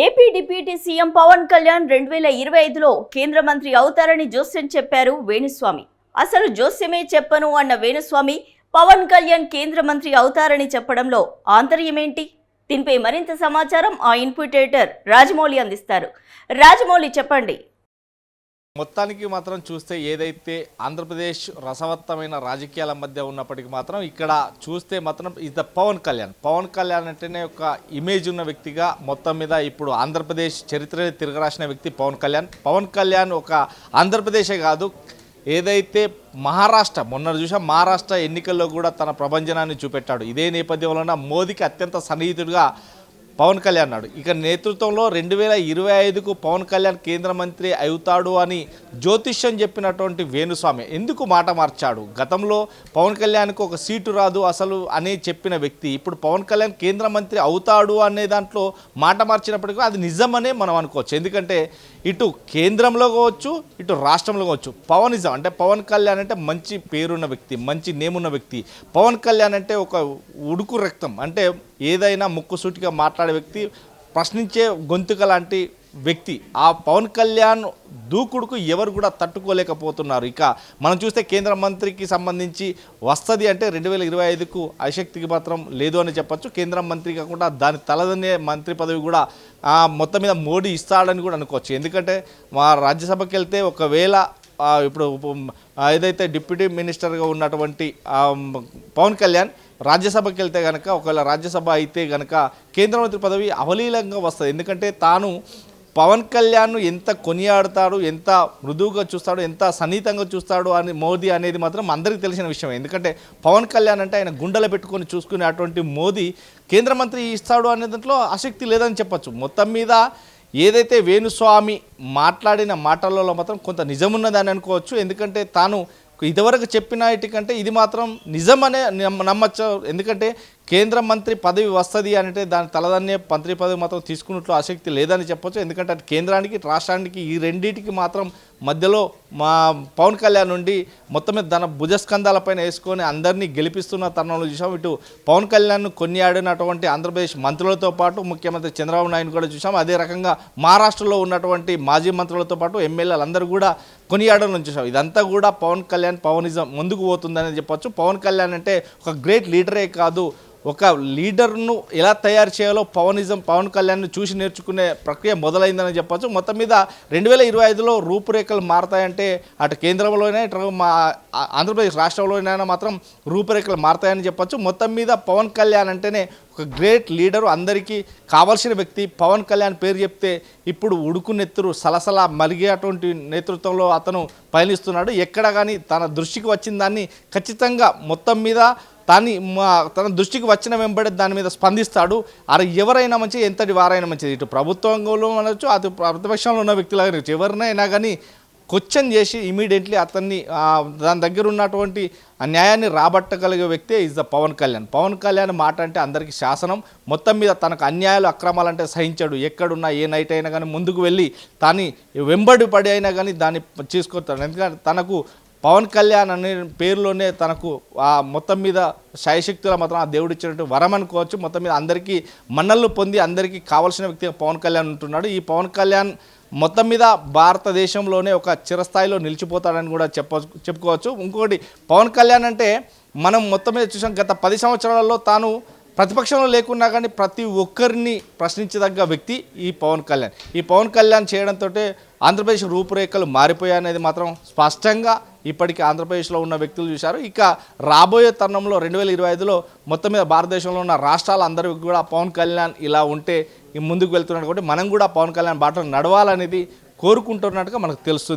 AP deputy CM Pawan Kalyan 2025లో కేంద్ర మంత్రి అవుతారని జోస్యం చెప్పారు వేణుస్వామి. అసలు జోస్యమే చెప్పను అన్న వేణుస్వామి పవన్ కళ్యాణ్ కేంద్ర మంత్రి అవుతారని చెప్పడంలో ఆంతర్యమేంటి? దీనిపై మరింత సమాచారం ఆ ఇన్పుట్ ఎడిటర్ రాజమౌళి అందిస్తారు. రాజమౌళి, చెప్పండి. మొత్తానికి మాత్రం చూస్తే ఏదైతే ఆంధ్రప్రదేశ్ రసవత్తమైన రాజకీయాల మధ్య ఉన్నప్పటికీ మాత్రం ఇక్కడ చూస్తే మాత్రం ఇది పవన్ కళ్యాణ్ అంటేనే ఒక ఇమేజ్ ఉన్న వ్యక్తిగా మొత్తం మీద ఇప్పుడు ఆంధ్రప్రదేశ్ చరిత్ర తిరగరాసిన వ్యక్తి పవన్ కళ్యాణ్ ఒక ఆంధ్రప్రదేశే కాదు, ఏదైతే మొన్న చూసాం మహారాష్ట్ర ఎన్నికల్లో కూడా తన ప్రభంజనాన్ని చూపెట్టాడు. ఇదే నేపథ్యంలో మోదీకి అత్యంత సన్నిహితుడిగా పవన్ కళ్యాణ్ నాడు. ఇక నేతృత్వంలో 2025కు పవన్ కళ్యాణ్ కేంద్ర మంత్రి అవుతాడు అని జ్యోతిష్యం చెప్పినటువంటి వేణుస్వామి ఎందుకు మాట మార్చాడు? గతంలో పవన్ కళ్యాణ్కు ఒక సీటు రాదు అసలు అని చెప్పిన వ్యక్తి ఇప్పుడు పవన్ కళ్యాణ్ కేంద్ర మంత్రి అవుతాడు అనే దాంట్లో మాట మార్చినప్పటికీ అది నిజమనే మనం అనుకోవచ్చు. ఎందుకంటే ఇటు కేంద్రంలో కావచ్చు, ఇటు రాష్ట్రంలో కావచ్చు పవనిజం అంటే పవన్ కళ్యాణ్ అంటే మంచి పేరున్న వ్యక్తి, మంచి నేమున్న వ్యక్తి. పవన్ కళ్యాణ్ అంటే ఒక ఉడుకు రక్తం, అంటే ఏదైనా ముక్కుసూటిగా మాట్లాడే వ్యక్తి, ప్రశ్నించే గొంతుక లాంటి వ్యక్తి. ఆ పవన్ కళ్యాణ్ దూకుడుకు ఎవరు కూడా తట్టుకోలేకపోతున్నారు. ఇక మనం చూస్తే కేంద్ర మంత్రికి సంబంధించి వస్తుంది అంటే 2025కు ఆసక్తికి మాత్రం లేదు అని చెప్పచ్చు. కేంద్ర మంత్రి కాకుండా దాని తలదన్నే మంత్రి పదవి కూడా మొత్తం మీద మోడీ ఇస్తాడని కూడా అనుకోవచ్చు. ఎందుకంటే మా రాజ్యసభకి వెళ్తే ఒకవేళ ఇప్పుడు ఏదైతే డిప్యూటీ మినిస్టర్గా ఉన్నటువంటి పవన్ కళ్యాణ్ రాజ్యసభకి వెళ్తే కనుక, ఒకవేళ రాజ్యసభ అయితే కనుక కేంద్ర మంత్రి పదవి అవలీలంగా వస్తుంది. ఎందుకంటే తాను పవన్ కళ్యాణ్ను ఎంత కొనియాడతాడు, ఎంత మృదువుగా చూస్తాడు, ఎంత సన్నిహితంగా చూస్తాడు అని మోదీ అనేది మాత్రం అందరికీ తెలిసిన విషయం. ఎందుకంటే పవన్ కళ్యాణ్ అంటే ఆయన గుండెలు పెట్టుకొని చూసుకునే అటువంటి మోదీ కేంద్ర మంత్రి ఇస్తాడు అనే దాంట్లో ఆసక్తి లేదని చెప్పచ్చు. మొత్తం మీద ఏదైతే వేణుస్వామి మాట్లాడిన మాటలలో మాత్రం కొంత నిజమున్నదని అనుకోవచ్చు. ఎందుకంటే తాను ఇదివరకు చెప్పిన కంటే ఇది మాత్రం నిజమనే నమ్మచ్చు. ఎందుకంటే కేంద్ర మంత్రి పదవి వస్తుంది అంటే దాని తలదన్నే మంత్రి పదవి మాత్రం తీసుకున్నట్లు ఆసక్తి లేదని చెప్పొచ్చు. ఎందుకంటే అటు కేంద్రానికి రాష్ట్రానికి ఈ రెండింటికి మాత్రం మధ్యలో మా పవన్ కళ్యాణ్ నుండి మొత్తం మీద తన భుజస్కంధాలపైన వేసుకొని అందరినీ గెలిపిస్తున్న తరుణంలో చూసాం. ఇటు పవన్ కళ్యాణ్ను కొనియాడినటువంటి ఆంధ్రప్రదేశ్ మంత్రులతో పాటు ముఖ్యమంత్రి చంద్రబాబు నాయుడు కూడా చూసాం. అదే రకంగా మహారాష్ట్రలో ఉన్నటువంటి మాజీ మంత్రులతో పాటు ఎమ్మెల్యేలు అందరూ కూడా కొనియాడడం చూసాం. ఇదంతా కూడా పవన్ కళ్యాణ్ పవనిజం ముందుకు పోతుందని చెప్పొచ్చు. పవన్ కళ్యాణ్ అంటే ఒక గ్రేట్ లీడరే కాదు, ఒక లీడర్ను ఎలా తయారు చేయాలో పవన్ కళ్యాణ్ను చూసి నేర్చుకునే ప్రక్రియ మొదలైందని చెప్పచ్చు. మొత్తం మీద 2025లో రూపురేఖలు మారతాయంటే అటు కేంద్రంలోనే ఇటు మా ఆంధ్రప్రదేశ్ రాష్ట్రంలోనైనా మాత్రం రూపురేఖలు మారతాయని చెప్పచ్చు. మొత్తం మీద పవన్ కళ్యాణ్ అంటేనే ఒక గ్రేట్ లీడరు, అందరికీ కావాల్సిన వ్యక్తి. పవన్ కళ్యాణ్ పేరు చెప్తే ఇప్పుడు ఉడుకు నెత్తురు సలసల మరిగేటువంటి నేతృత్వంలో అతను పయనిస్తున్నాడు. ఎక్కడ కానీ తన దృష్టికి వచ్చిన దాన్ని ఖచ్చితంగా మొత్తం మీద తన దృష్టికి వచ్చిన వెంబడి దాని మీద స్పందిస్తాడు. ఎవరైనా మంచి ఎంతటి వారైనా మంచిది, ఇటు ప్రభుత్వంలో అనొచ్చు, అటు ప్రతిపక్షంలో ఉన్న వ్యక్తులు ఎవరినైనా కానీ క్వశ్చన్ చేసి ఇమీడియట్లీ అతన్ని దాని దగ్గర ఉన్నటువంటి న్యాయాన్ని రాబట్టగలిగే వ్యక్తే ఈజ్ ద పవన్ కళ్యాణ్ మాట అంటే అందరికీ శాసనం. మొత్తం మీద తనకు అన్యాయాలు అక్రమాలంటే సహించాడు. ఎక్కడున్నా ఏ నైట్ అయినా కానీ ముందుకు వెళ్ళి తాని వెంబడి పడి అయినా కానీ దాన్ని తీసుకొస్తాడు. ఎందుకంటే తనకు పవన్ కళ్యాణ్ అనే పేరులోనే తనకు మొత్తం మీద శాయశక్తుల మాత్రం ఆ దేవుడు ఇచ్చినట్టు వరం అనుకోవచ్చు. మొత్తం మీద అందరికీ మన్నలు పొంది అందరికీ కావాల్సిన వ్యక్తిగా పవన్ కళ్యాణ్ ఉంటున్నాడు. ఈ పవన్ కళ్యాణ్ మొత్తం మీద భారతదేశంలోనే ఒక చిరస్థాయిలో నిలిచిపోతాడని కూడా చెప్పుకోవచ్చు. ఇంకొకటి పవన్ కళ్యాణ్ అంటే మనం మొత్తం మీద చూసాం, గత 10 సంవత్సరాలలో తాను ప్రతిపక్షంలో లేకున్నా కానీ ప్రతి ఒక్కరిని ప్రశ్నించదగ్గ వ్యక్తి ఈ పవన్ కళ్యాణ్ చేయడంతో ఆంధ్రప్రదేశ్ రూపురేఖలు మారిపోయాయనేది మాత్రం స్పష్టంగా ఇప్పటికీ ఆంధ్రప్రదేశ్లో ఉన్న వ్యక్తులు చూశారు. ఇక రాబోయే తరుణంలో 2025లో మొత్తం మీద భారతదేశంలో ఉన్న రాష్ట్రాలందరికీ కూడా పవన్ కళ్యాణ్ ఇలా ఉంటే ముందుకు వెళ్తున్నాడు కాబట్టి మనం కూడా పవన్ కళ్యాణ్ బాటలో నడవాలనేది కోరుకుంటున్నట్టుగా మనకు తెలుస్తుంది.